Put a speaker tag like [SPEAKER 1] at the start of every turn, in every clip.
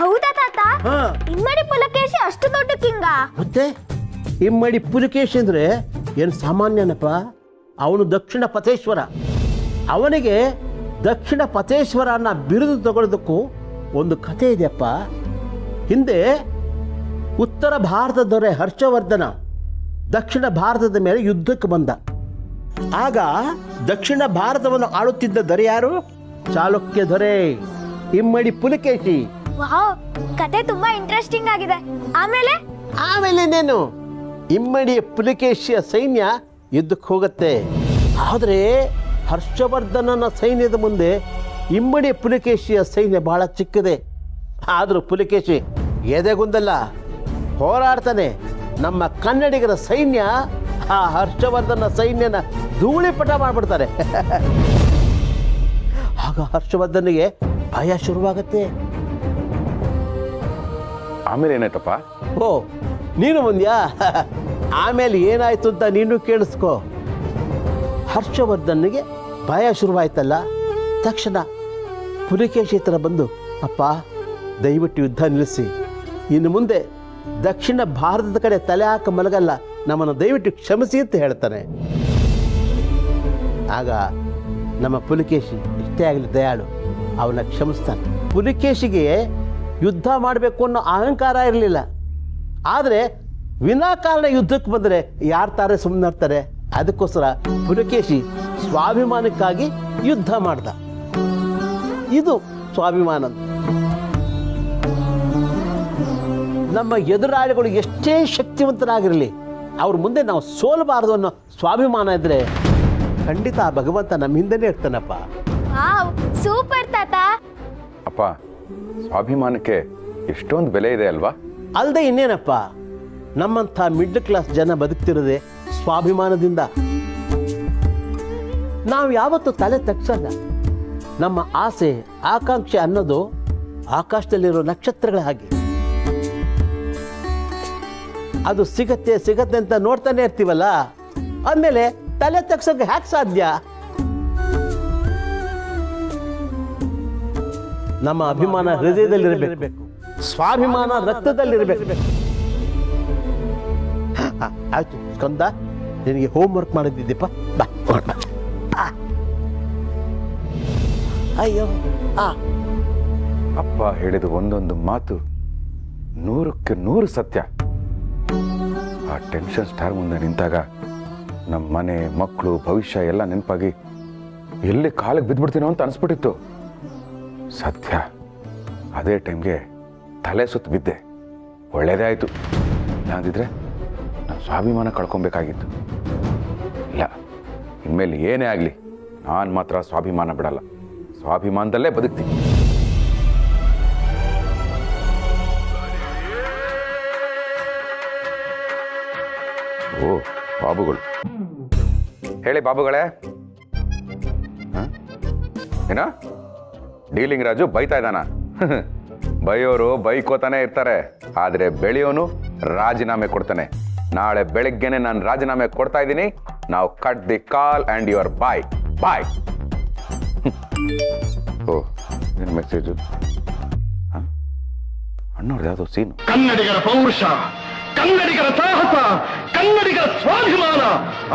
[SPEAKER 1] ಹೌದಾ ತಾತ? ಇಮ್ಮಡಿ ಪುಲಕೇಶಿ ಅಷ್ಟು ದೊಡ್ಡ ಕಿಂಗ?
[SPEAKER 2] ಮತ್ತೆ ಇಮ್ಮಡಿ ಪುಲಕೇಶಿ ಅಂದ್ರೆ ಏನು ಸಾಮಾನ್ಯನಪ್ಪ. ಅವನು ದಕ್ಷಿಣ ಪಥೇಶ್ವರ. ಅವನಿಗೆ ದಕ್ಷಿಣ ಪಥೇಶ್ವರ ಅನ್ನೋ ಬಿರುದು ತಗೊಳ್ಳೋದಕ್ಕೂ ಒಂದು ಕಥೆ ಇದೆಯಪ್ಪ. ಹಿಂದೆ ಉತ್ತರ ಭಾರತದ ದೊರೆ ಹರ್ಷವರ್ಧನ ದಕ್ಷಿಣ ಭಾರತದ ಮೇಲೆ ಯುದ್ಧಕ್ಕೆ ಬಂದ. ಆಗ ದಕ್ಷಿಣ ಭಾರತವನ್ನು ಆಳುತ್ತಿದ್ದ ದೊರೆ ಯಾರು? ಚಾಲುಕ್ಯ ದೊರೆ ಇಮ್ಮಡಿ ಪುಲಕೇಶಿ.
[SPEAKER 1] ವಾವ್, ಕತೆ ತುಂಬಾ ಇಂಟ್ರೆಸ್ಟಿಂಗ್ ಆಗಿದೆ.
[SPEAKER 2] ಆಮೇಲೆ ಇಮ್ಮಡಿ ಪುಲಕೇಶಿಯ ಸೈನ್ಯ ಯುದ್ಧಕ್ಕೆ ಹೋಗುತ್ತೆ. ಆದರೆ ಹರ್ಷವರ್ಧನನ ಸೈನ್ಯದ ಮುಂದೆ ಇಮ್ಮಡಿ ಪುಲಕೇಶಿಯ ಸೈನ್ಯ ಬಹಳ ಚಿಕ್ಕದೆ. ಆದರೂ ಪುಲಕೇಶಿ ಎದೆಗುಂದಲ್ಲ, ಹೋರಾಡ್ತಾನೆ. ನಮ್ಮ ಕನ್ನಡಿಗರ ಸೈನ್ಯ ಆ ಹರ್ಷವರ್ಧನ ಸೈನ್ಯನ ಧೂಳಿಪಟ ಮಾಡಿಬಿಡ್ತಾರೆ. ಆಗ ಹರ್ಷವರ್ಧನಿಗೆ ಭಯ ಶುರುವಾಗತ್ತೆ.
[SPEAKER 3] ಆಮೇಲೆ ಏನಾಯ್ತಪ್ಪ?
[SPEAKER 2] ಓ, ನೀನು ಮುಂದ್ಯಾ? ಆಮೇಲೆ ಏನಾಯ್ತು ಅಂತ ನೀನು ಕೇಳಿಸ್ಕೊ. ಹರ್ಷವರ್ಧನ್ಗೆ ಭಯ ಶುರುವಾಯ್ತಲ್ಲ, ತಕ್ಷಣ ಪುಲಕೇಶಿ ಹತ್ರ ಬಂದು, ಅಪ್ಪ ದಯವಿಟ್ಟು ಯುದ್ಧ ನಿಲ್ಲಿಸಿ, ಇನ್ನು ಮುಂದೆ ದಕ್ಷಿಣ ಭಾರತದ ಕಡೆ ತಲೆ ಹಾಕ ಮಲಗಲ್ಲ, ನಮ್ಮನ್ನು ದಯವಿಟ್ಟು ಕ್ಷಮಿಸಿ ಅಂತ ಹೇಳ್ತಾನೆ. ಆಗ ನಮ್ಮ ಪುಲಕೇಶಿ ಇಷ್ಟೇ ಆಗಲಿ ದಯಾಳು, ಅವನ ಕ್ಷಮಿಸ್ತಾನೆ. ಪುಲಕೇಶಿಗೆ ಯುದ್ಧ ಮಾಡಬೇಕು ಅನ್ನೋ ಅಹಂಕಾರ ಇರಲಿಲ್ಲ. ಆದರೆ ವಿನಾಕಾರಣ ಯುದ್ಧಕ್ಕೆ ಬಂದರೆ ಯಾರು ತಾರೆ ಸುಮ್ಮನೆ ಇರ್ತಾರೆ. ಅದಕ್ಕೋಸ್ಕರ ಪುಲಕೇಶಿ ಸ್ವಾಭಿಮಾನಕ್ಕಾಗಿ ಯುದ್ಧ ಮಾಡ್ದ. ಇದು ಸ್ವಾಭಿಮಾನ. ನಮ್ಮ ಎದುರಾಳಿಗಳು ಎಷ್ಟೇ ಶಕ್ತಿವಂತರಾಗಿರಲಿ, ಅವ್ರ ಮುಂದೆ ನಾವು ಸೋಲಬಾರದು ಅನ್ನೋ ಸ್ವಾಭಿಮಾನ ಇದ್ರೆ ಖಂಡಿತ ಆ ಭಗವಂತ ನಮ್ಮ ಹಿಂದೆನೇ ಇರ್ತಾನಪ್ಪ.
[SPEAKER 1] ಸೂಪರ್ ತಾತ.
[SPEAKER 3] ಅಪ್ಪ, ಸ್ವಾಭಿಮಾನಕ್ಕೆ ಎಷ್ಟೊಂದು ಬೆಲೆ ಇದೆ ಅಲ್ವಾ?
[SPEAKER 2] ಅಲ್ಲದೆ ಇನ್ನೇನಪ್ಪ, ನಮ್ಮಂಥ ಮಿಡ್ಲ್ ಕ್ಲಾಸ್ ಜನ ಬದುಕ್ತಿರೋದೆ ಸ್ವಾಭಿಮಾನದಿಂದ. ನಾವು ಯಾವತ್ತೂ ತಲೆ ತಗ್ಸಲ್ಲ. ನಮ್ಮ ಆಸೆ ಆಕಾಂಕ್ಷೆ ಅನ್ನೋದು ಆಕಾಶದಲ್ಲಿರೋ ನಕ್ಷತ್ರಗಳ ಹಾಗೆ. ಅದು ಸಿಗತ್ತೆ ಅಂತ ನೋಡ್ತಾನೆ ಇರ್ತೀವಲ್ಲ, ಅಂದಮೇಲೆ ತಲೆ ತಗ್ಸೋಕೆ ಹ್ಯಾಕ್ ಸಾಧ್ಯ? ನಮ್ಮ ಅಭಿಮಾನ ಹೃದಯದಲ್ಲಿರಬೇಕು, ಸ್ವಾಭಿಮಾನ ರಕ್ತದಲ್ಲಿರಬೇಕು. ಆಯ್ತು ಸ್ಕಂದ, ನಿನಗೆ ಹೋಮ್ ವರ್ಕ್ ಮಾಡಿದ್ದಿದ್ದೀಪ, ಬಾ. ಅಯ್ಯೋ,
[SPEAKER 3] ಅಪ್ಪ ಹೇಳಿದ ಒಂದೊಂದು ಮಾತು 100ಕ್ಕೆ 100 ಸತ್ಯ. ಆ ಟೆನ್ಷನ್ ಸ್ಟಾರ್ ಮುಂದೆ ನಿಂತಾಗ ನಮ್ಮ ಮನೆ, ಮಕ್ಕಳು, ಭವಿಷ್ಯ ಎಲ್ಲ ನೆನಪಾಗಿ ಎಲ್ಲಿ ಕಾಲಿಗೆ ಬಿದ್ದುಬಿಡ್ತೀನೋ ಅಂತ ಅನಿಸ್ಬಿಟ್ಟಿತ್ತು. ಸತ್ಯ, ಅದೇ ಟೈಮ್ಗೆ ತಲೆ ಸುತ್ತ ಬಿದ್ದೆ. ಒಳ್ಳೇದೇ ಆಯಿತು. ಇಲ್ಲಾಂದಿದ್ರೆ ನಾನು ಸ್ವಾಭಿಮಾನ ಕಳ್ಕೊಬೇಕಾಗಿತ್ತು. ಇಲ್ಲ, ಇನ್ಮೇಲೆ ಏನೇ ಆಗಲಿ ನಾನು ಮಾತ್ರ ಸ್ವಾಭಿಮಾನ ಬಿಡಲ್ಲ. ಸ್ವಾಭಿಮಾನದಲ್ಲೇ ಬದುಕ್ತೀನಿ. ಓ ಬಾಬುಗಳು, ಹೇಳಿ ಬಾಬುಗಳೇ. ಏನ ಡೀಲಿಂಗ್ ರಾಜು ಬೈತಾ ಇದ್ದಾನ? ಬೈಯೋರು ಬೈಕೋತಾನೆ ಇರ್ತಾರೆ, ಆದರೆ ಬೆಳೆಯೋನು ರಾಜೀನಾಮೆ ಕೊಡ್ತಾನೆ. ನಾಳೆ ಬೆಳಗ್ಗೆನೆ ನಾನು ರಾಜೀನಾಮೆ ಕೊಡ್ತಾ ಇದ್ದೀನಿ. ನಾವು cut the call and your boy. ಓ, ಏನು ಮೆಸೇಜು? ಅಣ್ಣವ್ರದ್ದು ಯಾವುದೋ ಸೀನು.
[SPEAKER 4] ಕನ್ನಡಿಗರ ಪೌರುಷ, ಕನ್ನಡಿಗರ ಸಾಹಸ, ಕನ್ನಡಿಗರ ಸ್ವಾಭಿಮಾನ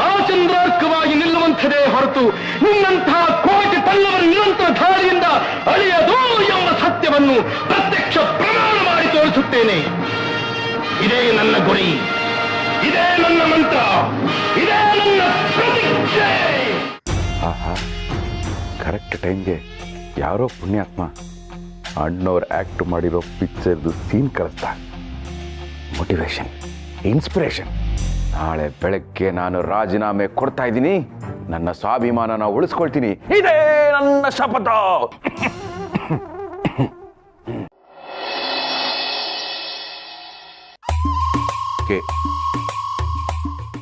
[SPEAKER 4] ಆಚಂದ್ರಾರ್ಕವಾಗಿ ನಿಲ್ಲುವಂಥದೇ ಹೊರತು ನಿನ್ನಂತಹ ಕೋಟಿ ಪಲ್ಲವರ ನಿರಂತರ ಧಾರಿಯಿಂದ ಅಳಿಯದು ಎಂಬ ಸತ್ಯವನ್ನು ಪ್ರತ್ಯಕ್ಷ ಪ್ರಮಾಣ ಮಾಡಿ ತೋರಿಸುತ್ತೇನೆ. ಇದೇ ನನ್ನ ಗುರಿ, ಇದೇ ನನ್ನ ಮಂತ್ರ, ಇದೇ ನನ್ನ ಪ್ರತಿಜ್ಞೆ.
[SPEAKER 3] ಆಹಾ, ಕರೆಕ್ಟ್ ಟೈಮ್ಗೆ ಯಾರೋ ಪುಣ್ಯಾತ್ಮ ಅಣ್ಣವ್ರು ಆ್ಯಕ್ಟ್ ಮಾಡಿರೋ ಪಿಕ್ಚರ್ದು ಸೀನ್ ಕಳಿಸ್ತಾ. Motivation, inspiration. ನಾಳೆ ಬೆಳಗ್ಗೆ ನಾನು ರಾಜೀನಾಮೆ ಕೊಡ್ತಾ ಇದ್ದೀನಿ. ನನ್ನ ಸ್ವಾಭಿಮಾನನ ಉಳಿಸ್ಕೊಳ್ತೀನಿ. ಇದೇ ನನ್ನ ಶಪಥ.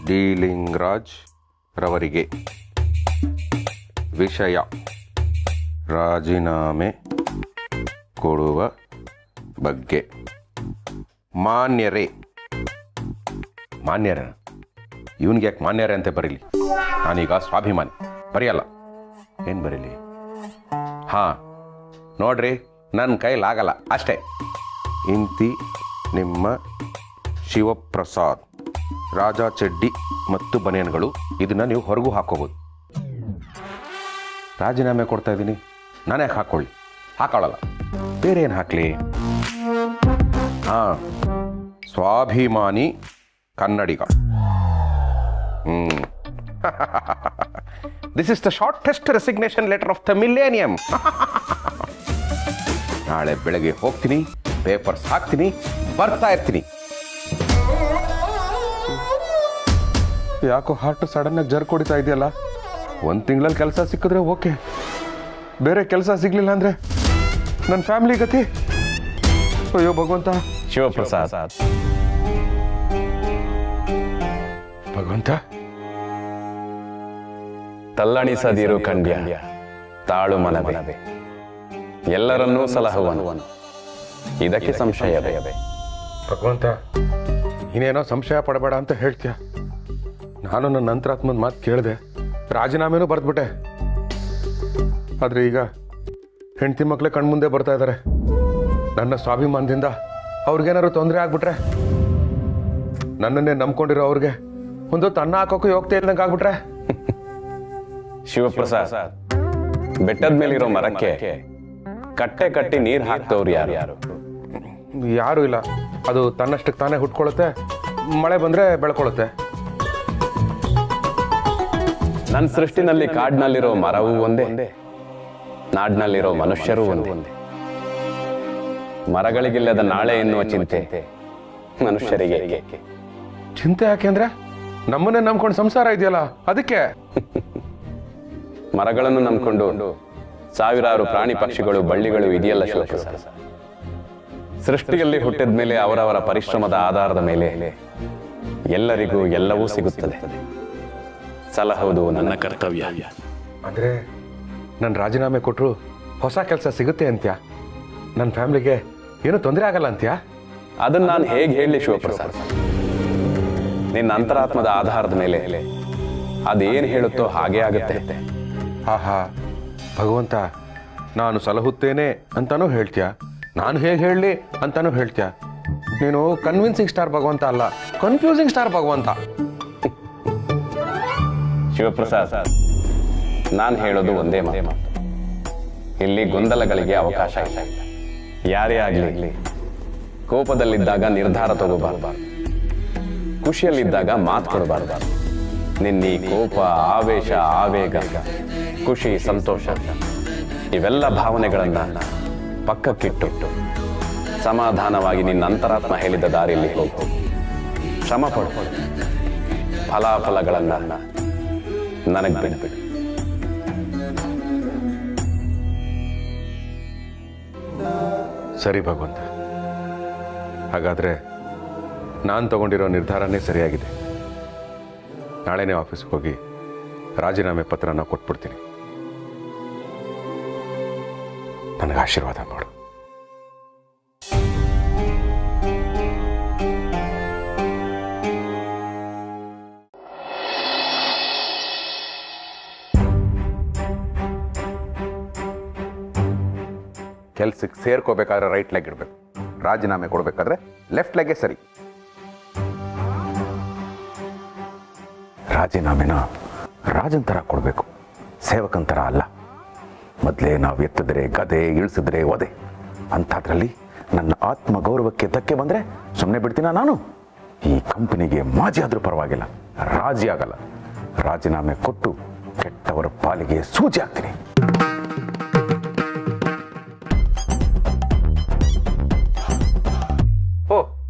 [SPEAKER 3] ಡೀಲಿಂಗ್ ರಾಜ್ ರವರಿಗೆ ವಿಷಯ ರಾಜೀನಾಮೆ ಕೊಡುವ ಬಗ್ಗೆ. ಮಾನ್ಯರೇ, ಮಾನ್ಯರ ಇವನಿಗೆ ಯಾಕೆ ಮಾನ್ಯರೇ ಅಂತ ಬರೀಲಿ? ನಾನೀಗ ಸ್ವಾಭಿಮಾನಿ, ಬರೆಯಲ್ಲ. ಏನು ಬರೀಲಿ? ಹಾಂ ನೋಡ್ರಿ, ನನ್ನ ಕೈಲಾಗಲ್ಲ ಅಷ್ಟೇ. ಇಂತಿ ನಿಮ್ಮ ಶಿವಪ್ರಸಾದ್, ರಾಜಾ ಚಡ್ಡಿ ಮತ್ತು ಬನಿಯನ್ಗಳು, ಇದನ್ನು ನೀವು ಹೊರಗೂ ಹಾಕೋಬೋದು. ರಾಜೀನಾಮೆ ಕೊಡ್ತಾ ಇದ್ದೀನಿ, ನಾನು ಯಾಕೆ ಹಾಕೊಳ್ಳಲ್ಲ. ಬೇರೆ ಏನು ಹಾಕಲಿ? ಹಾಂ, ಸ್ವಾಭಿಮಾನಿ ಕನ್ನಡಿಗ. This is the shortest resignation letter of the millennium. ನಾಳೆ ಬೆಳಗ್ಗೆ ಹೋಗ್ತೀನಿ, ಪೇಪರ್ಸ್ ಹಾಕ್ತೀನಿ, ಬರ್ತಾ ಇರ್ತೀನಿ. ಯಾಕೋ ಹಾರ್ಟ್ ಸಡನ್ನಾಗಿ ಜರ್ ಕೊಡಿತಾ ಇದೆಯಲ್ಲ? 1 ತಿಂಗಳಲ್ಲಿ ಕೆಲಸ ಸಿಕ್ಕಿದ್ರೆ ಓಕೆ, ಬೇರೆ ಕೆಲಸ ಸಿಗ್ಲಿಲ್ಲ ಅಂದ್ರೆ ನನ್ನ ಫ್ಯಾಮಿಲಿ ಗತಿ. ಅಯ್ಯೋ ಭಗವಂತ.
[SPEAKER 5] ಶಿವಪ್ರಸಾದ್,
[SPEAKER 3] ಭಗವಂತ.
[SPEAKER 5] ತಲ್ಲಣಿಸದಿರು ಕಂಡ್ಯ, ತಾಳು ಮನವೇ, ಎಲ್ಲರನ್ನೂ ಸಲಹುವನು, ಇದಕ್ಕೆ ಸಂಶಯವೇ?
[SPEAKER 3] ಭಗವಂತ, ಇನ್ನೇನೋ ಸಂಶಯ ಪಡಬೇಡ ಅಂತ ಹೇಳ್ತೀಯ. ನಾನು ನನ್ನ ಅಂತರಾತ್ಮದ ಮಾತು ಕೇಳಿದೆ, ರಾಜೀನಾಮೆನೂ ಬರೆದ್ಬಿಟ್ಟೆ. ಆದರೆ ಈಗ ಹೆಂಡತಿ ಮಕ್ಕಳೇ ಕಣ್ಮುಂದೆ ಬರ್ತಾ ಇದ್ದಾರೆ. ನನ್ನ ಸ್ವಾಭಿಮಾನದಿಂದ ಅವ್ರಿಗೇನಾದ್ರು ತೊಂದರೆ ಆಗ್ಬಿಟ್ರೆ, ನನ್ನನ್ನೇ ನಂಬ್ಕೊಂಡಿರೋ ಅವ್ರಿಗೆ ಒಂದೊತ್ತು ಅನ್ನ ಹಾಕೋಕೆ ಹೋಗ್ತಾ ಇಲ್ದಂಗೆ ಆಗ್ಬಿಟ್ರೆ?
[SPEAKER 5] ಶಿವಪ್ರಸಾದ್, ಬೆಟ್ಟದ ಮೇಲಿರೋ ಮರಕ್ಕೆ ಕಟ್ಟೆ ಕಟ್ಟಿ ನೀರು ಹಾಕ್ತವ್ರು ಯಾರು?
[SPEAKER 3] ಯಾರೂ ಇಲ್ಲ. ಅದು ತನ್ನಷ್ಟಕ್ಕೆ ತಾನೇ ಹುಟ್ಕೊಳ್ಳುತ್ತೆ, ಮಳೆ ಬಂದರೆ ಬೆಳ್ಕೊಳ್ಳುತ್ತೆ.
[SPEAKER 5] ನನ್ನ ಸೃಷ್ಟಿನಲ್ಲಿ ಕಾಡಿನಲ್ಲಿರೋ ಮರವೂ ಒಂದೇ, ನಾಡಿನಲ್ಲಿರೋ ಮನುಷ್ಯರೂ ಒಂದೇ. ಮರಗಳಿಗಿಲ್ಲದ ನಾಳೆ ಎನ್ನುವ ಚಿಂತೆ ಮನುಷ್ಯರಿಗೆ ಏಕೆ?
[SPEAKER 3] ಚಿಂತೆ ಯಾಕೆ ಅಂದ್ರೆ ನಮ್ಮನ್ನೇ ನಂಬ್ಕೊಂಡು ಸಂಸಾರ ಇದೆಯಲ್ಲ, ಅದಕ್ಕೆ.
[SPEAKER 5] ಮರಗಳನ್ನು ನಂಬಿಕೊಂಡು ಸಾವಿರಾರು ಪ್ರಾಣಿ ಪಕ್ಷಿಗಳು ಬಳ್ಳಿಗಳು ಇದೆಯಲ್ಲ ಶಿವಪ್ರಸಾದ್. ಸೃಷ್ಟಿಯಲ್ಲಿ ಹುಟ್ಟಿದ ಮೇಲೆ ಅವರವರ ಪರಿಶ್ರಮದ ಆಧಾರದ ಮೇಲೆ ಎಲ್ಲರಿಗೂ ಎಲ್ಲವೂ ಸಿಗುತ್ತದೆ. ಸಲಹುವುದು ನನ್ನ ಕರ್ತವ್ಯ.
[SPEAKER 3] ಅಂದ್ರೆ ನನ್ನ ರಾಜೀನಾಮೆ ಕೊಟ್ಟರು ಹೊಸ ಕೆಲಸ ಸಿಗುತ್ತೆ ಅಂತ್ಯ? ನನ್ನ ಫ್ಯಾಮಿಲಿಗೆ ಏನು ತೊಂದರೆ ಆಗಲ್ಲ ಅಂತ್ಯ?
[SPEAKER 5] ಅದನ್ನ ನಾನು ಹೇಗೆ ಹೇಳಿ ಶಿವಪ್ರಸಾದ್? ನಿನ್ನ ಅಂತರಾತ್ಮದ ಆಧಾರದ ಮೇಲೆ ಅದೇನು ಹೇಳುತ್ತೋ ಹಾಗೇ ಆಗುತ್ತೆ.
[SPEAKER 3] ಆಹಾ ಭಗವಂತ, ನಾನು ಸಲಹುತ್ತೇನೆ ಅಂತಾನೂ ಹೇಳ್ತೀಯ, ನಾನು ಹೇಗೆ ಹೇಳಲಿ ಅಂತಾನೂ ಹೇಳ್ತೀಯ. ನೀನು ಕನ್ವಿನ್ಸಿಂಗ್ ಸ್ಟಾರ್ ಭಗವಂತ ಅಲ್ಲ, ಕನ್ಫ್ಯೂಸಿಂಗ್ ಸ್ಟಾರ್ ಭಗವಂತ.
[SPEAKER 5] ಶಿವಪ್ರಸಾದ್, ನಾನು ಹೇಳೋದು ಒಂದೇ ಮಾತು. ಇಲ್ಲಿ ಗೊಂದಲಗಳಿಗೆ ಅವಕಾಶ ಇಲ್ಲ. ಯಾರೇ ಆಗಲಿ ಕೋಪದಲ್ಲಿದ್ದಾಗ ನಿರ್ಧಾರ ತಗೋಬಾರ್ದು, ಖುಷಿಯಲ್ಲಿದ್ದಾಗ ಮಾತು ಕೊಡಬಾರ್ದು. ನಿನ್ನ ಕೋಪ, ಆವೇಶ, ಆವೇಗ, ಖುಷಿ, ಸಂತೋಷ ಇವೆಲ್ಲ ಭಾವನೆಗಳನ್ನ ಪಕ್ಕಕ್ಕಿಟ್ಟು ಸಮಾಧಾನವಾಗಿ ನಿನ್ನ ಅಂತರಾತ್ಮ ಹೇಳಿದ ದಾರಿಯಲ್ಲಿ ಹೋಗು. ಶ್ರಮ ಪಡು, ಫಲಾಫಲಗಳನ್ನ ನನಗೆ ಬಿಡ್ಬಿಡು.
[SPEAKER 3] ಸರಿ ಭಗವಂತ, ಹಾಗಾದರೆ ನಾನು ತಗೊಂಡಿರೋ ನಿರ್ಧಾರನೇ ಸರಿಯಾಗಿದೆ. ನಾಳೆನೇ ಆಫೀಸ್ಗೆ ಹೋಗಿ ರಾಜೀನಾಮೆ ಪತ್ರನ ಕೊಟ್ಬಿಡ್ತೀನಿ. ನನಗೆ ಆಶೀರ್ವಾದ ಮಾಡು. ಕೆಲ್ಸಕ್ಕೆ ಸೇರ್ಕೋಬೇಕಾದ್ರೆ ರೈಟ್ ಲೆಗ್ ಇಡಬೇಕು, ರಾಜೀನಾಮೆ ಕೊಡಬೇಕಾದ್ರೆ ಲೆಫ್ಟ್ ಲೆಗ್ಗೆ ಸರಿ. ರಾಜೀನಾಮೆನ ರಾಜನ್ ಥರ ಕೊಡಬೇಕು, ಸೇವಕನ್ ಥರ ಅಲ್ಲ. ಮೊದಲೇ ನಾವು ಎತ್ತಿದ್ರೆ ಗದೆ, ಇಳಿಸಿದ್ರೆ ಒದೆ. ಅಂಥದ್ರಲ್ಲಿ ನನ್ನ ಆತ್ಮಗೌರವಕ್ಕೆ ಧಕ್ಕೆ ಬಂದರೆ ಸುಮ್ಮನೆ ಬಿಡ್ತೀನ ನಾನು? ಈ ಕಂಪನಿಗೆ ಮಾಜಿ ಆದರೂ ಪರವಾಗಿಲ್ಲ, ರಾಜಿ ಆಗಲ್ಲ. ರಾಜೀನಾಮೆ ಕೊಟ್ಟು ಕೆಟ್ಟವರ ಪಾಲಿಗೆ ಸೂಜಿ ಆಗ್ತೀನಿ. ಓ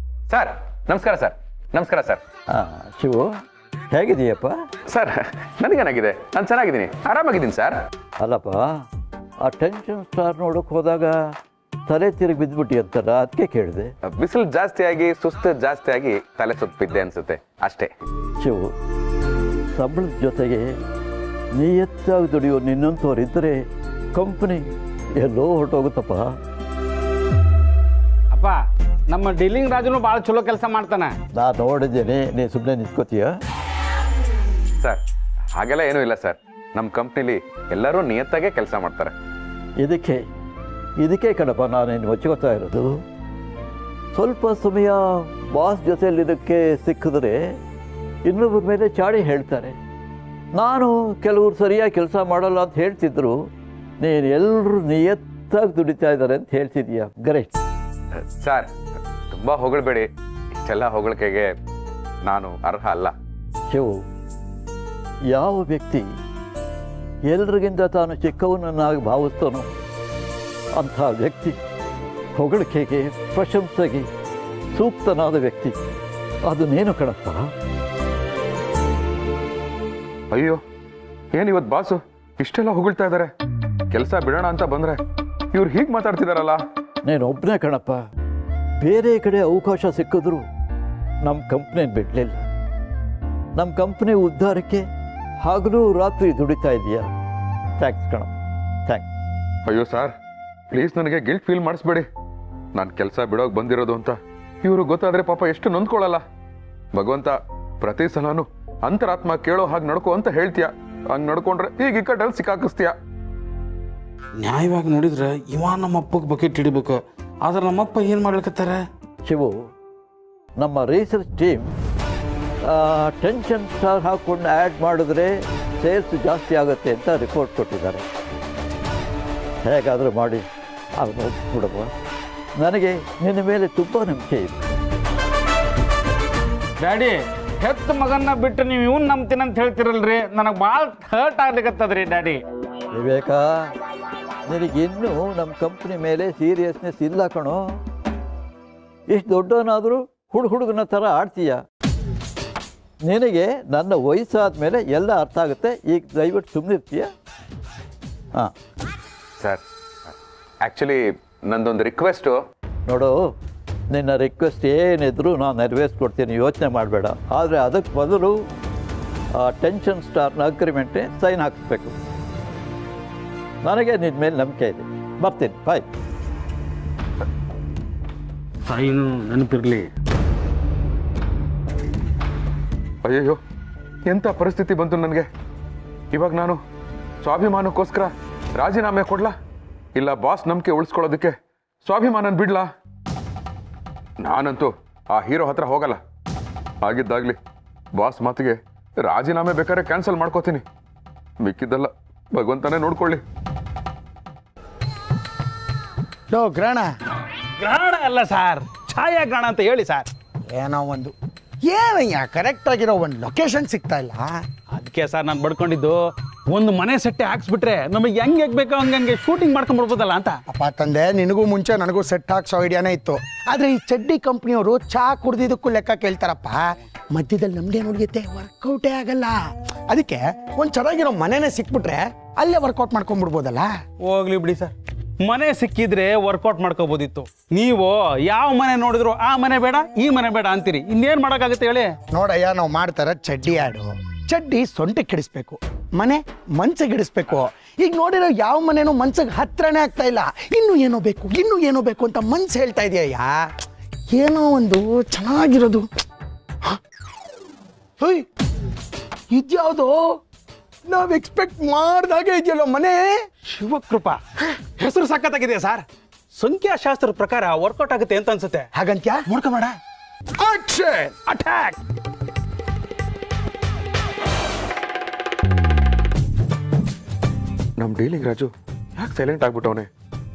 [SPEAKER 3] ಸರ್, ನಮಸ್ಕಾರ ಸರ್. ನಮಸ್ಕಾರ ಸರ್.
[SPEAKER 6] ಶಿವು, ಹೇಗಿದೆಯಪ್ಪ?
[SPEAKER 3] ಸರ್ ನನಗೇನಾಗಿದೆ? ನಾನು ಚೆನ್ನಾಗಿದ್ದೀನಿ, ಆರಾಮಾಗಿದ್ದೀನಿ ಸರ್.
[SPEAKER 6] ಅಲ್ಲಪ್ಪ, ಆ ಟೆನ್ಷನ್ ಸ್ಟಾರ್ ನೋಡೋಕೆ ಹೋದಾಗ ತಲೆ ತಿರುಗಿ ಬಿದ್ದುಬಿಟ್ಟಿ ಅಂತಲ್ಲ, ಅದಕ್ಕೆ ಕೇಳಿದೆ.
[SPEAKER 3] ಬಿಸಿಲು ಜಾಸ್ತಿ ಆಗಿ ಸುಸ್ತು ಜಾಸ್ತಿ ಆಗಿ ತಲೆ ಸುತ್ತ ಬಿದ್ದೆ ಅನ್ಸುತ್ತೆ ಅಷ್ಟೇ.
[SPEAKER 6] ಶಿವು, ಸಂಬಳದ ಜೊತೆಗೆ ನಿಯತ್ತಾಗಿ ದುಡಿಯೋ ನಿನ್ನಂಥವ್ರಿದ್ದರೆ ಕಂಪ್ನಿ ಎಲ್ಲೋ ಹೊರಟೋಗುತ್ತಪ್ಪ.
[SPEAKER 7] ಅಪ್ಪ, ನಮ್ಮ ಡೀಲಿಂಗ್ ರಾಜುನು ಭಾಳ ಚಲೋ ಕೆಲಸ ಮಾಡ್ತಾನೆ.
[SPEAKER 6] ನಾನು ನೋಡಿದ್ದೇನೆ, ನೀ ಸುಮ್ಮನೆ ನಿಂತ್ಕೋತೀಯ?
[SPEAKER 3] ಸರ್ ಹಾಗೆಲ್ಲ ಏನೂ ಇಲ್ಲ ಸರ್, ನಮ್ಮ ಕಂಪ್ನಿಲಿ ಎಲ್ಲರೂ ನಿಯತ್ತಾಗೆ ಕೆಲಸ ಮಾಡ್ತಾರೆ.
[SPEAKER 6] ಇದಕ್ಕೆ ಕಣಪ್ಪ ನಾನೇನು ಹೊಚ್ಕೋತಾ ಇರೋದು. ಸ್ವಲ್ಪ ಸಮಯ ಬಾಸ್ ಜೊತೆಯಲ್ಲಿದ್ದಕ್ಕೆ ಸಿಕ್ಕಿದ್ರೆ ಇನ್ನೊಬ್ಬರ ಮೇಲೆ ಚಾಡಿ ಹೇಳ್ತಾರೆ. ನಾನು ಕೆಲವರು ಸರಿಯಾಗಿ ಕೆಲಸ ಮಾಡಲ್ಲ ಅಂತ ಹೇಳ್ತಿದ್ರು, ನೀನು ಎಲ್ಲರೂ ನಿಯತ್ತಾಗಿ ದುಡಿತಾ ಇದ್ದಾರೆ ಅಂತ ಹೇಳ್ತಿದೀಯ. ಗ್ರೇಟ್.
[SPEAKER 3] ಸರ್, ತುಂಬ ಹೊಗಳ್ಬೇಡಿ. ಇಷ್ಟೆಲ್ಲ ಹೊಗಳಿಕೆಗೆ ನಾನು ಅರ್ಹ ಅಲ್ಲ.
[SPEAKER 6] ಶಿವು, ಯಾವ ವ್ಯಕ್ತಿ ಎಲ್ರಿಗಿಂತ ತಾನು ಚಿಕ್ಕವನನ್ನಾಗಿ ಭಾವಿಸ್ತಾನೋ ಅಂಥ ವ್ಯಕ್ತಿ ಹೊಗಳಿಕೆಗೆ, ಪ್ರಶಂಸೆಗೆ ಸೂಕ್ತನಾದ ವ್ಯಕ್ತಿ ಅದು ನೀನು ಕಣಪ್ಪ.
[SPEAKER 3] ಅಯ್ಯೋ, ಏನಿವತ್ತು ಬಾಸು ಇಷ್ಟೆಲ್ಲ ಹೊಗಳ್ತಾ ಇದ್ದಾರೆ. ಕೆಲಸ ಬಿಡೋಣ ಅಂತ ಬಂದ್ರೆ ಇವ್ರು ಹೀಗೆ ಮಾತಾಡ್ತಿದಾರಲ್ಲ.
[SPEAKER 6] ನೀನು ಒಬ್ಬನೇ ಕಣಪ್ಪ. ಬೇರೆ ಕಡೆ ಅವಕಾಶ ಸಿಕ್ಕಿದ್ರು ನಮ್ಮ ಕಂಪ್ನಿನ ಬಿಡಲಿಲ್ಲ. ನಮ್ಮ ಕಂಪ್ನಿ ಉದ್ಧಾರಕ್ಕೆ ಹಗಲು ರಾತ್ರಿ ದುಡಿತಾ ಇದೆಯಾ. ಥ್ಯಾಂಕ್ಸ್ ಕಣ, ಥ್ಯಾಂಕ್ಸ್.
[SPEAKER 3] ಅಯ್ಯೋ ಸರ್, ಪ್ಲೀಸ್ ನನಗೆ ಗಿಲ್ಟ್ ಫೀಲ್ ಮಾಡಿಸ್ಬೇಡಿ. ನಾನು ಕೆಲಸ ಬಿಡೋಕೆ ಬಂದಿರೋದು ಅಂತ ಇವರು ಗೊತ್ತಾದ್ರೆ ಪಾಪ ಎಷ್ಟು ನೊಂದ್ಕೊಳ್ಳಲ್ಲ. ಭಗವಂತ ಪ್ರತಿ ಸಲನೂ ಅಂತರಾತ್ಮ ಕೇಳೋ ಹಾಗೆ ನಡ್ಕೋ ಅಂತ ಹೇಳ್ತೀಯ. ಹಂಗೆ ನಡ್ಕೊಂಡ್ರೆ ಈಗ ಇಕ್ಕಟ್ಟಲ್ಲಿ ಸಿಕ್ಕಾಕಿಸ್ತೀಯ.
[SPEAKER 7] ನ್ಯಾಯವಾಗಿ ನೋಡಿದ್ರೆ ಇವ ನಮ್ಮ ಅಪ್ಪಗೆ ಬಕೆಟ್ ಹಿಡಿಬೇಕು, ಆದ್ರೆ ನಮ್ಮಪ್ಪ ಏನು ಮಾಡ್ಲಿಕತ್ತಾರೆ?
[SPEAKER 6] ಶಿವು, ನಮ್ಮ ರಿಸರ್ಚ್ ಟೀಮ್ ಟೆನ್ಷನ್ ಸ್ಟಾರ್ ಹಾಕ್ಕೊಂಡು ಆ್ಯಡ್ ಮಾಡಿದ್ರೆ ಸೇಲ್ಸ್ ಜಾಸ್ತಿ ಆಗುತ್ತೆ ಅಂತ ರಿಪೋರ್ಟ್ ಕೊಟ್ಟಿದ್ದಾರೆ. ಹೇಗಾದರೂ ಮಾಡಿ ಅದನ್ನು ಒಪ್ಪಿಬಿಡಪ್ಪ. ನನಗೆ ನಿನ್ನ ಮೇಲೆ ತುಂಬ ನಂಬಿಕೆ ಇದೆ.
[SPEAKER 7] ಡ್ಯಾಡಿ, ಹೆತ್ತ ಮಗನ್ನ ಬಿಟ್ಟು ನೀವು ಇವ್ನು ನಂಬ್ತೀನಿ ಅಂತ ಹೇಳ್ತಿರಲ್ರಿ, ನನಗೆ ಭಾಳ ಹರ್ಟ್ ಆಗ್ಲಿಕತ್ತದ್ರಿ ಡ್ಯಾಡಿ.
[SPEAKER 6] ವಿವೇಕ, ನಿನಗಿನ್ನೂ ನಮ್ಮ ಕಂಪ್ನಿ ಮೇಲೆ ಸೀರಿಯಸ್ನೆಸ್ ಇಲ್ಲ ಕಣೋ. ಇಷ್ಟು ದೊಡ್ಡವನಾದರೂ ಹುಡುಗನ ಥರ ಆಡ್ತೀಯ. ನಿನಗೆ ನನ್ನ ವಯಸ್ಸಾದ ಮೇಲೆ ಎಲ್ಲ ಅರ್ಥ ಆಗುತ್ತೆ. ಈಗ ದಯವಿಟ್ಟು ಸುಮ್ಮನಿರ್ತೀಯ. ಹಾಂ
[SPEAKER 3] ಸರ್, ಆ್ಯಕ್ಚುಲಿ ನಂದೊಂದು ರಿಕ್ವೆಸ್ಟು.
[SPEAKER 6] ನೋಡು, ನಿನ್ನ ರಿಕ್ವೆಸ್ಟ್ ಏನಿದ್ರು ನಾನು ನೆರವೇರಿಸ್ಕೊಡ್ತೀನಿ, ಯೋಚನೆ ಮಾಡಬೇಡ. ಆದರೆ ಅದಕ್ಕೆ ಬದಲು ಆ ಟೆನ್ಷನ್ ಸ್ಟಾರ್ನ ಅಗ್ರಿಮೆಂಟ್ಗೆ ಸೈನ್ ಹಾಕಿಸ್ಬೇಕು. ನನಗೆ ನಿನ್ನ ಮೇಲೆ ನಂಬಿಕೆ ಇದೆ. ಬರ್ತೀನಿ, ಬಾಯ್.
[SPEAKER 7] ಸೈನು ನೆನಪಿರಲಿ.
[SPEAKER 3] ಅಯ್ಯಯ್ಯೋ, ಎಂಥ ಪರಿಸ್ಥಿತಿ ಬಂತು ನನಗೆ. ಇವಾಗ ನಾನು ಸ್ವಾಭಿಮಾನಕ್ಕೋಸ್ಕರ ರಾಜೀನಾಮೆ ಕೊಡ್ಲಾ, ಇಲ್ಲ ಬಾಸ್ ನಂಬಿಕೆ ಉಳಿಸ್ಕೊಳ್ಳೋದಕ್ಕೆ ಸ್ವಾಭಿಮಾನನ ಬಿಡ್ಲಾ? ನಾನಂತೂ ಆ ಹೀರೋ ಹತ್ರ ಹೋಗಲ್ಲ. ಆಗಿದ್ದಾಗಲಿ ಬಾಸ್ ಮಾತಿಗೆ ರಾಜೀನಾಮೆ ಬೇಕಾದ್ರೆ ಕ್ಯಾನ್ಸಲ್ ಮಾಡ್ಕೋತೀನಿ. ಮಿಕ್ಕಿದ್ದಲ್ಲ ಭಗವಂತನೇ ನೋಡ್ಕೊಳ್ಳಿ.
[SPEAKER 8] ಗ್ರಹಣ
[SPEAKER 7] ಗ್ರಹಣ ಅಲ್ಲ ಸರ್, ಛಾಯಾಗ್ರಹಣ ಅಂತ ಹೇಳಿ ಸರ್.
[SPEAKER 8] ಏನೋ ಒಂದು ಏನಯ್ಯ ಕರೆಕ್ಟಾಗಿರೋ ಒಂದು ಲೊಕೇಶನ್ ಸಿಗ್ತಾ ಇಲ್ಲ.
[SPEAKER 7] ಅದಕ್ಕೆ ಸರ್ ನಾನು ಬಡ್ಕೊಂಡಿದ್ದು, ಒಂದು ಮನೆ ಸೆಟ್ಟೆ ಹಾಕ್ಸ್ಬಿಟ್ರೆ ನಮಗೆ ಹೆಂಗೆ ಬೇಕೋ ಹಂಗೆ ಶೂಟಿಂಗ್ ಮಾಡ್ಕೊಂಡ್ಬಿಡ್ಬೋದಲ್ಲ ಅಂತ.
[SPEAKER 8] ಅಪ್ಪ ತಂದೆ, ನಿನಗೂ ಮುಂಚೆ ನನಗೂ ಸೆಟ್ ಹಾಕ್ಸೋ ಐಡಿಯಾನೇ ಇತ್ತು. ಆದರೆ ಈ ಚಡ್ಡಿ ಕಂಪ್ನಿಯವರು ಚಾ ಕುಡ್ದಿದ್ದಕ್ಕೂ ಲೆಕ್ಕ ಕೇಳ್ತಾರಪ್ಪ. ಮಧ್ಯದಲ್ಲಿ ನಮ್ದೇನು ಉಳಿಯುತ್ತೆ, ವರ್ಕೌಟೇ ಆಗಲ್ಲ. ಅದಕ್ಕೆ ಒಂದು ಚೆನ್ನಾಗಿರೋ ಮನೆನೇ ಸಿಕ್ಬಿಟ್ರೆ ಅಲ್ಲೇ ವರ್ಕೌಟ್ ಮಾಡ್ಕೊಂಡ್ಬಿಡ್ಬೋದಲ್ಲ.
[SPEAKER 7] ಹೋಗ್ಲಿ ಬಿಡಿ ಸರ್, ಮನೆ ಸಿಕ್ಕಿದ್ರೆ ವರ್ಕೌಟ್ ಮಾಡ್ಕೋಬೋದಿತ್ತು. ನೀವು ಯಾವ ಮನೆ ನೋಡಿದ್ರು ಆ ಮನೆ ಬೇಡ ಈ ಮನೆ ಬೇಡ ಅಂತೀರಿ, ಇನ್ನೇನು ಮಾಡೋಕ್ಕಾಗುತ್ತೆ ಹೇಳಿ?
[SPEAKER 8] ನೋಡಯ್ಯ, ನಾವು ಮಾಡ್ತಾರ ಚಡ್ಡಿ ಆಡು. ಚಡ್ಡಿ ಸೊಂಟಕ್ಕೆ ಹಿಡಿಸ್ಬೇಕು, ಮನೆ ಮನ್ಸಿಗೆ ಹಿಡಿಸ್ಬೇಕು. ಈಗ ನೋಡಿರೋ ಯಾವ ಮನೆನೂ ಮನ್ಸಿಗೆ ಹತ್ರನೇ ಆಗ್ತಾ ಇಲ್ಲ. ಇನ್ನೂ ಏನೋ ಬೇಕು, ಇನ್ನೂ ಏನೋ ಬೇಕು ಅಂತ ಮನ್ಸು ಹೇಳ್ತಾ ಇದೆಯಯ್ಯ. ಏನೋ ಒಂದು ಚೆನ್ನಾಗಿರೋದು. ಹೊಯ್, ಇದ್ಯಾವುದೋ ನಾವು ಎಕ್ಸ್ಪೆಕ್ಟ್ ಮಾಡ್ದಾಗೆ ಇದೆಯಲ್ಲ ಮನೆ.
[SPEAKER 7] ಶಿವಕೃಪಾ, ಹೆಸರು ಸಖತ್ತಾಗಿದೆ ಸರ್. ಸಂಖ್ಯಾಶಾಸ್ತ್ರದ ಪ್ರಕಾರ ವರ್ಕೌಟ್ ಆಗುತ್ತೆ ಅಂತ ಅನ್ಸುತ್ತೆ.
[SPEAKER 8] ಹಾಗಂತ್ಯಾ?
[SPEAKER 7] ನೋಡ್ಕೊಂಬೇಡ.
[SPEAKER 8] Action,
[SPEAKER 7] attack.
[SPEAKER 3] ನಮ್ಮ ಡೀಲಿಂಗ್ ರಾಜು ಯಾಕೆ ಸೈಲೆಂಟ್ ಆಗ್ಬಿಟ್ಟವನೆ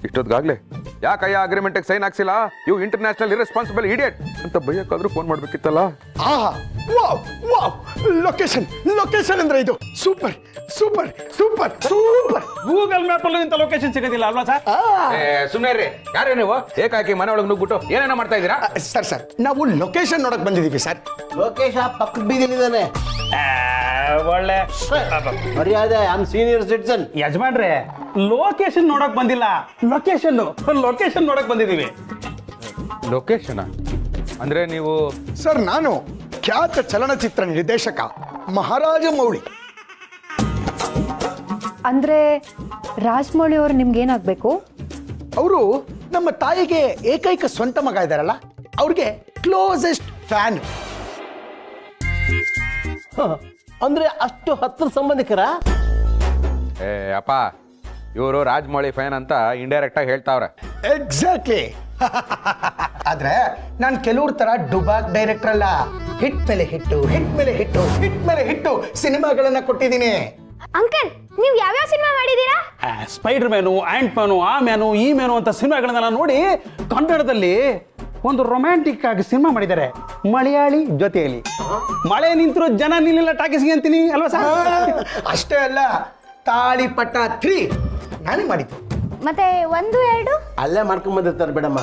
[SPEAKER 3] ಇಷ್ಟೊತ್ತಿಗಾಗ್ಲೇ? ಯಾಕಯ್ಯ ಅಗ್ರಿಮೆಂಟ್ಗೆ ಸೈನ್ ಹಾಕ್ಸಿಲ್ಲ, ಯು ಇಂಟರ್ನ್ಯಾಷನಲ್ ಇರ್ರೆಸ್ಪಾನ್ಸಿಬಲ್ ಇಡಿಯಟ್ ಅಂತ ಬೈಯಕ್ಕಾದ್ರೂ ಫೋನ್ ಮಾಡ್ಬೇಕಿತ್ತಲ್ಲ.
[SPEAKER 8] ಆಹಾ, ವಾವ್ ವಾವ್, ಲೊಕೇಶನ್ ಲೊಕೇಶನ್ ಅಂದ್ರೆ ಇದು super super super super.
[SPEAKER 7] Google map ಅಲ್ಲೂ ಇಂಥ ಲೊಕೇಶನ್ ಸಿಗೋದಿಲ್ಲ ಅಲ್ವಾ ಸರ್?
[SPEAKER 3] ಸುಮ್ಮನೆ ರೀ, ಯಾರೇ ನೀವು ಏಕಾಕಿ ಮನೆ ಒಳಗೆ ನುಗ್ಬಿಟ್ಟು ಏನೇನೋ ಮಾಡ್ತಾ ಇದ್ದೀರಾ?
[SPEAKER 8] ಸರ್ ನಾವು ಲೊಕೇಶನ್ ನೋಡಕ್ ಬಂದಿದ್ದೀವಿ ಸರ್.
[SPEAKER 2] ಲೋಕೇಶ ಪಕ್ಕದ ಬೀದಿಲಿದ್ದಾನೆ.
[SPEAKER 7] ಒಳ್ಳೆ
[SPEAKER 2] ಮರ್ಯಾದೆ, ಐ ಸೀನಿಯರ್ ಸಿಟಿಸನ್.
[SPEAKER 7] ಯಜಮಾನ್ರೆ, ಲೊಕೇಶನ್ ನೋಡಕ್ ಬಂದಿಲ್ಲ, ಲೊಕೇಶನ್ ನೋಡಕ್ ಬಂದಿದೀವಿ.
[SPEAKER 3] ಲೊಕೇಶನ್ ಅಂದ್ರೆ ನೀವು?
[SPEAKER 8] ಸರ್, ನಾನು ಖ್ಯಾತ ಚಲನಚಿತ್ರ ನಿರ್ದೇಶಕ ಮಹಾರಾಜ ಮೌಳಿ.
[SPEAKER 9] ಅಂದ್ರೆ ರಾಜಮೌಳಿ ಅವರು ನಿಮ್ಗೆ ಏನಾಗಬೇಕು?
[SPEAKER 8] ಅವರು ನಮ್ಮ ತಾಯಿಗೆ ಏಕೈಕ ಸ್ವಂತ ಮಗ ಇದ್ದಾರಲ್ಲ, ಅವ್ರಿಗೆ ಕ್ಲೋಸೆಸ್ಟ್ ಫ್ಯಾನ್.
[SPEAKER 2] ಅಂದ್ರೆ ಅಷ್ಟು ಹತ್ತಿರ ಸಂಬಂಧಿಕರ?
[SPEAKER 3] ಏ ಅಪ್ಪ, ಇವರು ರಾಜಮೌಳಿ ಫ್ಯಾನ್ ಅಂತ ಇಂಡೈರೆಕ್ಟ್ ಆಗಿ ಹೇಳ್ತಾವ್ರೆ.
[SPEAKER 8] ಎಕ್ಸಾಕ್ಟ್ಲಿ. ಆದ್ರೆ ನಾನು ಕೆಲವ್ರ ತರ ಡುಬಾಕ್ ಡೈರೆಕ್ಟರ್ ಅಲ್ಲ. ಹಿಟ್ ಮೇಲೆ ಹಿಟ್ಟು, ಹಿಟ್ ಮೇಲೆ ಹಿಟ್ಟು, ಹಿಟ್ ಮೇಲೆ ಹಿಟ್ಟು ಸಿನಿಮಾಗಳನ್ನ ಕೊಟ್ಟಿದ್ದೀನಿ.
[SPEAKER 1] ಅಂಕಲ್ ನೀವು ಯಾವ್ಯಾವ ಸಿನಿಮಾ ಮಾಡಿದೀರಾ?
[SPEAKER 7] ಸ್ಪೈಡರ್ ಮ್ಯಾನು, ಆಂಟ್ ಮ್ಯಾನು, ಆ ಮ್ಯಾನು, ಈ ಮ್ಯಾನು ಅಂತ ಸಿನಿಮಾಗಳನ್ನೆಲ್ಲ ನೋಡಿ ಕನ್ನಡದಲ್ಲಿ ಒಂದು ರೊಮ್ಯಾಂಟಿಕ್ ಆಗಿ ಸಿನಿಮಾ ಮಾಡಿದ್ದಾರೆ, ಮಲಯಾಳಿ ಜೊತೆಯಲ್ಲಿ. ಮಳೆ ನಿಂತರೂ ಜನ ನಿಲ್ಲಿಲ್ಲ ಟಾಕೀಸ್ಗೆ ಅಂತೀನಿ ಅಲ್ವಾ ಸರ್?
[SPEAKER 8] ಅಷ್ಟೇ ಅಲ್ಲ, ತಾಳಿಪಟ 3 ನಾನೇ ಮಾಡಿದ್ದು.
[SPEAKER 1] ಮತ್ತೆ 1, 2
[SPEAKER 2] ಅಲ್ಲೇ ಮಾಡ್ಕೊಂಡ್ ಬಂದಿರ್ತಾರೆ ಬಿಡಮ್ಮ.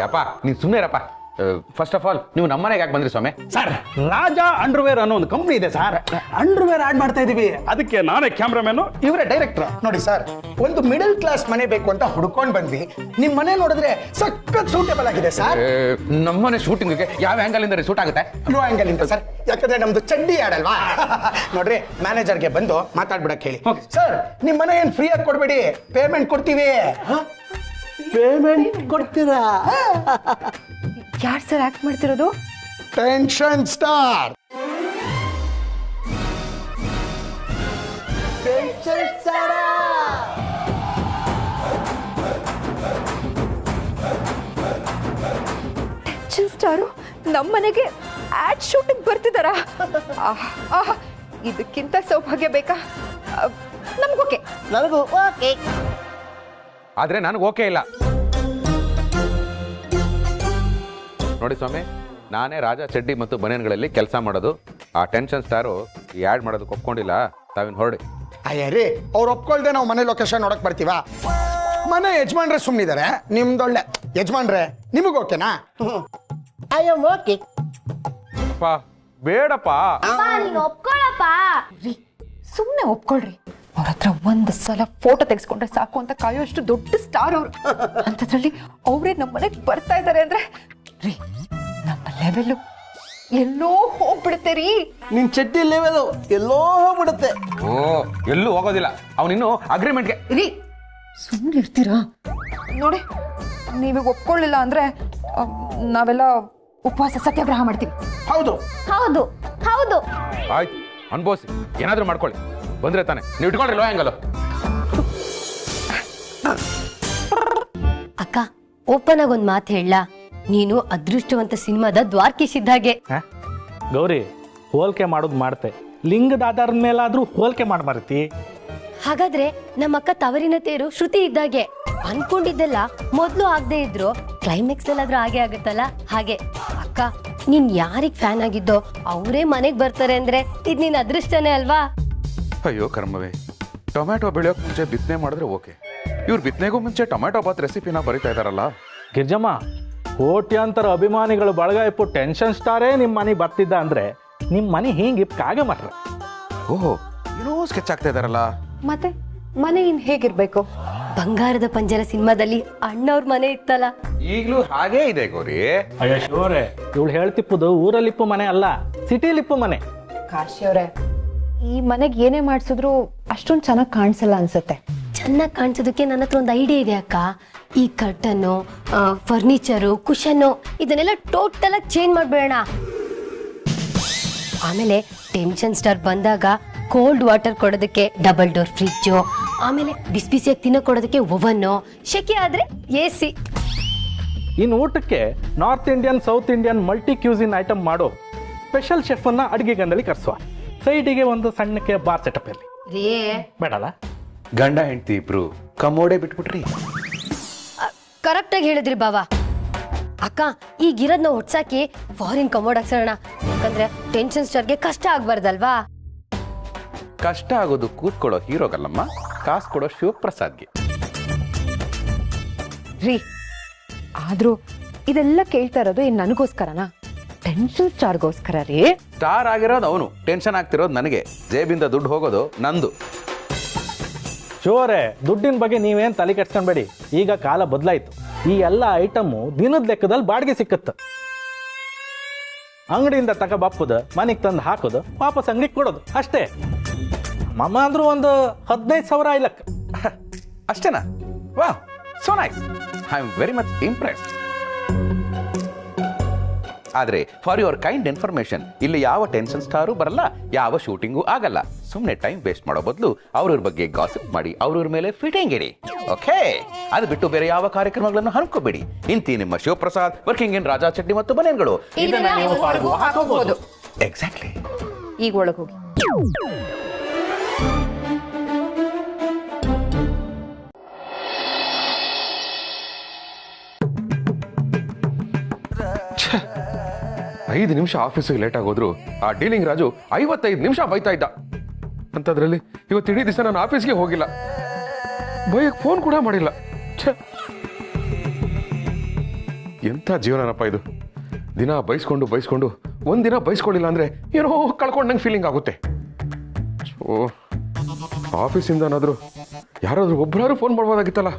[SPEAKER 3] ಅಪ್ಪ ನೀನು ಸುಮ್ಮನೆ ಇರಪ್ಪ. ಫಸ್ಟ್ ಆಫ್ ಆಲ್ ನೀವು ನಮ್ಮನೆಗೆ ಯಾಕೆ ಬಂದ್ರಿ ಸ್ವಾಮಿ?
[SPEAKER 7] ಸರ್, ರಾಜಾ ಅಂಡರ್ವೇರ್ ಅನ್ನೋ ಒಂದು ಕಂಪ್ನಿ ಇದೆ ಸರ್, ಅಂಡರ್ವೇರ್ ಆಡ್ ಮಾಡ್ತಾ ಇದೀವಿ. ಅದಕ್ಕೆ ನಾನೇ ಕ್ಯಾಮ್ರಾಮ್ಯಾನು, ಇವರೇ ಡೈರೆಕ್ಟರ್.
[SPEAKER 8] ನೋಡಿ ಸರ್, ಒಂದು ಮಿಡಲ್ ಕ್ಲಾಸ್ ಮನೆ ಬೇಕು ಅಂತ ಹುಡ್ಕೊಂಡ್ ಬಂದ್ವಿ. ನಿಮ್ ಮನೆ ನೋಡಿದ್ರೆ ಸಖತ್ ಸೂಟೇಬಲ್ ಆಗಿದೆ ಸರ್.
[SPEAKER 3] ನಮ್ಮನೆ ಶೂಟಿಂಗ್ಗೆ ಯಾವ ಆಂಗಲ್ ಇಂದ ಸೂಟ್ ಆಗುತ್ತೆ?
[SPEAKER 8] ಲೋ ಆಂಗಲ್ ಇಂದ ಸರ್, ಯಾಕಂದ್ರೆ ನಮ್ದು ಚಡ್ಡಿ ಆಡಲ್ವಾ. ನೋಡ್ರಿ, ಮ್ಯಾನೇಜರ್ಗೆ ಬಂದು ಮಾತಾಡ್ಬಿಡಕ್ ಹೇಳಿ. ಸರ್, ನಿಮ್ ಮನೆ ಏನ್ ಫ್ರೀ ಆಗಿ ಕೊಡ್ಬೇಡಿ, ಪೇಮೆಂಟ್ ಕೊಡ್ತೀವಿ.
[SPEAKER 2] ಪೇಮೆಂಟ್ ಕೊಡ್ತೀರಾ?
[SPEAKER 9] ಯಾರು ಸರ್ ಆಕ್ಟ್ ಮಾಡ್ತಿರೋದು?
[SPEAKER 8] Tension star.
[SPEAKER 9] ಟೆನ್ಷನ್ ಸ್ಟಾರು ನಮ್ಮ ಮನೆಗೆ ಆಡ್ ಶೂಟಿಂಗ್ ಬರ್ತಿದಾರಾ? ಇದಕ್ಕಿಂತ ಸೌಭಾಗ್ಯ ಬೇಕಾ? ನಮ್ಗೋಕೆ.
[SPEAKER 2] ನನಗೂ ಓಕೆ.
[SPEAKER 3] ಆದ್ರೆ ನನಗೆ ಓಕೆ ಇಲ್ಲ. ನೋಡಿ ಸ್ವಾಮಿ, ನಾನೇ ರಾಜಾ ಚಡ್ಡಿ ಮತ್ತು ಬನಿಯನ್ಗಳಲ್ಲಿ ಕೆಲಸ ಮಾಡೋದು. ಆ ಟೆನ್ಷನ್ ಸ್ಟಾರು ಈ ಆ್ಯಡ್ ಮಾಡೋದಕ್ಕೆ ಒಪ್ಕೊಂಡಿಲ್ಲ. ತಾವಿನ್ ಹೊರಡಿ.
[SPEAKER 8] ಅಯ್ಯರಿ, ಅವ್ರು ಒಪ್ಕೊಳ್ದೆ ನಾವು ಮನೆ ಲೊಕೇಶನ್ ನೋಡಕ್ ಬರ್ತೀವಾ? ಮನೆ ಯಜಮಾನ್ರೆ ಸುಮ್ಮನಿದ್ದಾರೆ, ನಿಮ್ದೊಳ್ಳೆ ಯಜಮಾನ್ರೆ. ನಿಮಗ್ ಓಕೆನಾ?
[SPEAKER 2] I am okay.
[SPEAKER 3] ಅಪ್ಪ ಬೇಡಪ್ಪ.
[SPEAKER 1] ನೀನು ಒಪ್ಕೊಳಪ್ಪ.
[SPEAKER 9] ಸುಮ್ಮನೆ ಒಪ್ಕೊಳ್ರಿ. ಅವ್ರ ಹತ್ರ ಒಂದು ಸಲ ಫೋಟೋ ತೆಗೆಸ್ಕೊಂಡ್ರೆ ಸಾಕು ಅಂತ ಕಾಯೋಷ್ಟು ದೊಡ್ಡ ಸ್ಟಾರ್ ಅವರು. ಅಂಥದ್ರಲ್ಲಿ ಅವರೇ ನಮ್ಮ ಮನೆಗೆ ಬರ್ತಾ ಇದ್ದಾರೆ ಅಂದ್ರೆ ರೀ, ನಮ್ಮ ಲೆವೆಲ್ ಎಲ್ಲೋ ಹೋಗ್ಬಿಡುತ್ತೆ ರೀ.
[SPEAKER 2] ನಿನ್ ಚಡ್ಡಿ ಲೆವೆಲ್ ಎಲ್ಲೋ ಹೋಗ್ಬಿಡುತ್ತೆ.
[SPEAKER 3] ಓ, ಎಲ್ಲೂ ಹೋಗೋದಿಲ್ಲ. ಅವನಿನ್ನು ಅಗ್ರಿಮೆಂಟ್ಗೆ.
[SPEAKER 9] ರೀ, ಸುಮ್ಮನೆ ಇರ್ತೀರಾ? ನೋಡಿ, ನೀವೀಗ ಒಪ್ಕೊಳ್ಳಿಲ್ಲ ಅಂದ್ರೆ ನಾವೆಲ್ಲ ಉಪವಾಸ ಸತ್ಯಾಗ್ರಹ ಮಾಡ್ತೀವಿ.
[SPEAKER 8] ಹೌದು
[SPEAKER 1] ಹೌದು ಹೌದು.
[SPEAKER 3] ಆಯ್ತು, ಅನ್ಭವಿಸಿ. ಏನಾದ್ರೂ ಮಾಡ್ಕೊಳ್ಳಿ. ಬಂದ್ರೆ ತಾನೆ ನೀವು ಇಟ್ಕೊಳ್ರಿ ಲೋ ಆಂಗಲ್.
[SPEAKER 10] ಅಕ್ಕ, ಓಪನ್ ಆಗಿ ಒಂದ್ ಮಾತು ಹೇಳ. ನೀನು ಅದೃಷ್ಟವಂತ ಸಿನಿಮಾದ ದ್ವಾರಕೀಶ್ ಇದ್ದಾಗೆ.
[SPEAKER 7] ಗೌರಿ, ಹೋಲಿಕೆ ಮಾಡೋದು ಮಾಡ್ತೆ, ಲಿಂಗದ ಆಧಾರದ ಮೇಲಾದ್ರೂ ಹೋಲಿಕೆ ಮಾಡ್ಬಾರತಿ.
[SPEAKER 10] ಹಾಗಾದ್ರೆ ನಮ್ಮ ಅಕ್ಕ ತವರಿನ ತೇರು ಶ್ರುತಿ ಇದ್ದಾಗೆ. ಅನ್ಕೊಂಡಿದ್ದೆಲ್ಲ ಮೊದ್ಲು ಆಗದೆ ಇದ್ರು ಕ್ಲೈಮ್ಯಾಕ್ಸ್ ಎಲ್ಲಾದ್ರೂ ಹಾಗೆ ಆಗುತ್ತಲ್ಲ ಹಾಗೆ. ಅಕ್ಕ, ನೀನ್ ಯಾರಿಗ್ ಫ್ಯಾನ್ ಆಗಿದ್ದೋ ಅವರೇ ಮನೆಗ್ ಬರ್ತಾರೆ ಅಂದ್ರೆ ಇದ್ ನಿನ್ ಅದೃಷ್ಟನೇ ಅಲ್ವಾ?
[SPEAKER 3] ಅಯ್ಯೋ ಕರ್ಮವೇ, ಟೊಮ್ಯಾಟೊ ಬೆಳೆಯೋಕೆ ಮುಂಚೆ ಬಿತ್ತನೆ ಮಾಡಿದ್ರೆ ಓಕೆ. ಇವ್ರು ಬಿತ್ತನೆಗೂ ಮುಂಚೆ ಟೊಮ್ಯಾಟೊ ಬಾತ್ ರೆಸಿಪಿನ ಬರೀತಾ ಇದಾರಲ್ಲ.
[SPEAKER 7] ಗಿರ್ಜಮ್ಮ, ಕೋಟ್ಯಾಂತರ ಅಭಿಮಾನಿಗಳು ಬಳಗ ಇಪ್ಪು ಟೆನ್ಷನ್ ಸ್ಟಾರೇ ನಿಮ್ಮ ಮನೆಗೆ ಬರ್ತಿದ್ದ ಅಂದ್ರೆ ನಿಮ್ಮ ಮನೆ ಹಿಂಗೆ ಕಾಗೆ ಮಾತ್ರ.
[SPEAKER 3] ಓಹೋ, ಏನೋ ಸ್ಕೆಚ್ ಆಗ್ತಾ ಇದಾರಲ್ಲ.
[SPEAKER 9] ಮತ್ತೆ ಮನೆ ಇನ್ ಹೇಗಿರ್ಬೇಕು?
[SPEAKER 10] ಬಂಗಾರದ ಪಂಜರ ಸಿನಿಮಾದಲ್ಲಿ ಅಣ್ಣವ್ರ ಮನೆ ಇತ್ತಲ್ಲ,
[SPEAKER 3] ಈಗಲೂ ಹಾಗೇ ಇದೆ ಗೌರಿ.
[SPEAKER 7] ಅಯ್ಯೋ ಶಿವರೇ, ಇವಳು ಹೇಳ್ತಿಪ್ಪುದು ಊರಲ್ಲಿಪ್ಪು ಮನೆ ಅಲ್ಲ, ಸಿಟಿಲಿಪ್ಪು ಮನೆ.
[SPEAKER 9] ಕಾಶಿ ಅವರೇ, ಈ ಮನೆಗೆ ಏನೇ ಮಾಡಿಸಿದ್ರು ಅಷ್ಟೊಂದು ಚೆನ್ನಾಗಿ ಕಾಣಿಸಲ್ಲ ಅನ್ಸುತ್ತೆ.
[SPEAKER 10] ಚೆನ್ನಾಗಿ ಕಾಣಿಸೋದಕ್ಕೆ ನನ್ನ ಹತ್ರ ಒಂದು ಐಡಿಯಾ ಇದೆ ಅಕ್ಕ. ಈ ಕರ್ಟನ್ನು, ಫರ್ನಿಚರು, ಕುಷನ್ನು ಇದನ್ನೆಲ್ಲ ಟೋಟಲ್ ಆಗಿ ಚೇಂಜ್ ಮಾಡ್ಬೇಡ. ಆಮೇಲೆ ಟೆನ್ಷನ್ ಸ್ಟಾರ್ ಬಂದಾಗ ಕೋಲ್ಡ್ ವಾಟರ್ ಕೊಡೋದಕ್ಕೆ ಡಬಲ್ ಡೋರ್ ಫ್ರಿಜ್ಜು, ಆಮೇಲೆ ಬಿಸಿ ಬಿಸಿಯಾಗಿ ತಿನ್ನೋ ಕೊಡೋದಕ್ಕೆ ಓವನ್ನು, ಶೆಕೆ ಆದ್ರೆ AC.
[SPEAKER 7] ಇನ್ನು ಊಟಕ್ಕೆ north Indian, south Indian multi cuisine item ಮಾಡೋ ಸ್ಪೆಷಲ್ ಶೆಫ್ ಅನ್ನ ಅಡಿಗೆ ಗಂಡಲ್ಲಿ ಕರೆಸುವ. ಸೈಡಿಗೆ ಒಂದು ಸಣ್ಣಕ್ಕೆ ಬಾರ್ ಸೆಟಪ್ ಇರಲಿ. ಬೇಡಲ್ಲ?
[SPEAKER 3] ಗಂಡ ಹೆಂಡತಿ ಇಬ್ರು ಕಮೋಡೆ ಬಿಟ್ಬಿಟ್ರಿ.
[SPEAKER 10] ಕರೆಕ್ಟಾಗಿ ಹೇಳಿದ್ರಿ ಬಾವಾ. ಅಕ್ಕ, ಈಗಿರೋದ್ನ ಹೊಡ್ಸಾಕಿ ಫಾರಿನ್ ಕಮೋಡ್ ಹಾಕ್ಸೋಣ. ಯಾಕಂದ್ರೆ ಟೆನ್ಷನ್ ಸ್ಟಾರ್ಗೆ ಕಷ್ಟ ಆಗ್ಬಾರ್ದಲ್ವಾ?
[SPEAKER 3] ಕಷ್ಟ ಆಗೋದು ಕೂತ್ಕೊಳ್ಳೋ ಹೀರೋಗಲ್ಲಮ್ಮ, ಕಾಸು ಕೊಡೋ ಶಿವಪ್ರಸಾದ್ಗೆ.
[SPEAKER 9] ರೀ, ಆದ್ರೂ ಇದೆಲ್ಲ ಕೇಳ್ತಾ ಇರೋದು ಏನ್ ನನಗೋಸ್ಕರನಾ? ಟೆನ್ಷನ್ ಸ್ಟಾರ್ಗೋಸ್ಕರ ರೀ.
[SPEAKER 3] ಸ್ಟಾರ್ ಆಗಿರೋದು ಅವನು, ಟೆನ್ಷನ್ ಆಗ್ತಿರೋದು ನನಗೆ. ಜೇಬಿಂದ ದುಡ್ಡು ಹೋಗೋದು ನಂದು.
[SPEAKER 7] ಶಿವರೇ, ದುಡ್ಡಿನ ಬಗ್ಗೆ ನೀವೇನು ತಲೆ ಕೆಡ್ಸ್ಕೊಂಬೇಡಿ. ಈಗ ಕಾಲ ಬದಲಾಯಿತು. ಈ ಎಲ್ಲ ಐಟಮು ದಿನದ ಲೆಕ್ಕದಲ್ಲಿ ಬಾಡಿಗೆ ಸಿಕ್ಕುತ್ತೆ. ಅಂಗಡಿಯಿಂದ ತಗೊಬಪ್ಪುದು, ಮನೆಗೆ ತಂದು ಹಾಕೋದು, ವಾಪಸ್ ಅಂಗಡಿಗೆ ಕೊಡೋದು ಅಷ್ಟೇ. ಮಮ್ಮ ಅಂದ್ರೂ ಒಂದು 15,000 ಇಲ್ಲಕ್ಕ.
[SPEAKER 3] ಅಷ್ಟೇನಾ? ವಾ, so nice. I am very much impressed.
[SPEAKER 11] ಆದ್ರೆ ಫಾರ್ ಯುವರ್ ಕೈಂಡ್ ಇನ್ಫಾರ್ಮೇಶನ್ ಇಲ್ಲಿ ಯಾವ ಟೆನ್ಷನ್ ಸ್ಟಾರು ಬರಲ್ಲ, ಯಾವ ಶೂಟಿಂಗು ಆಗಲ್ಲ. ಸುಮ್ಮನೆ ಟೈಮ್ ವೇಸ್ಟ್ ಮಾಡೋ ಬದಲು ಅವ್ರವ್ರ ಬಗ್ಗೆ ಗಾಸಿಪ್ ಮಾಡಿ ಅವ್ರವ್ರ ಮೇಲೆ ಫಿಟಿಂಗ್ ಇಡಿ. ಓಕೆ, ಅದು ಬಿಟ್ಟು ಬೇರೆ ಯಾವ ಕಾರ್ಯಕ್ರಮಗಳನ್ನು ಹಮ್ಕೋಬೇಡಿ. ಇಂತಿ ನಿಮ್ಮ ಶಿವಪ್ರಸಾದ್, ವರ್ಕಿಂಗ್ ಇನ್ ರಾಜಾ ಚಟ್ನಿ ಮತ್ತು ಬನೇನ್ಗಳು. ಇದನ್ನ ನೀವು ಪಾಲ್ಗೊ ಹಾಕೋಬಹುದು. ಎಕ್ಸಾಕ್ಟ್ಲಿ.
[SPEAKER 9] ಈಗ ಒಳಗೆ ಹೋಗಿ.
[SPEAKER 3] ಐದು ನಿಮಿಷ ಆಫೀಸಿಗೆ ಲೇಟ್ ಆಗೋದ್ರು ಆ ಡೀಲಿಂಗ್ ರಾಜು 55 ನಿಮಿಷ ಬೈತಾ ಇದ್ದ. ಅಂತದ್ರಲ್ಲಿ ಇವತ್ತು ಇಡೀ ದಿವಸ ನಾನು ಆಫೀಸ್ಗೆ ಹೋಗಿಲ್ಲ, ಬೈಕ್ ಫೋನ್ ಕೂಡ ಮಾಡಿಲ್ಲ. ಎಂಥ ಜೀವನನಪ್ಪ ಇದು. ದಿನ ಬೈಸ್ಕೊಂಡು ಒಂದಿನ ಬೈಸ್ಕೊಳ್ಳಿಲ್ಲ ಅಂದ್ರೆ ಏನೋ ಕಳ್ಕೊಂಡಂಗೆ ಫೀಲಿಂಗ್ ಆಗುತ್ತೆ. ಓ, ಆಫೀಸಿಂದನಾದ್ರೂ ಯಾರಾದ್ರೂ ಒಬ್ಬರಾದ್ರೂ ಫೋನ್ ಮಾಡ್ಬೋದಾಗಿತ್ತಲ್ಲ.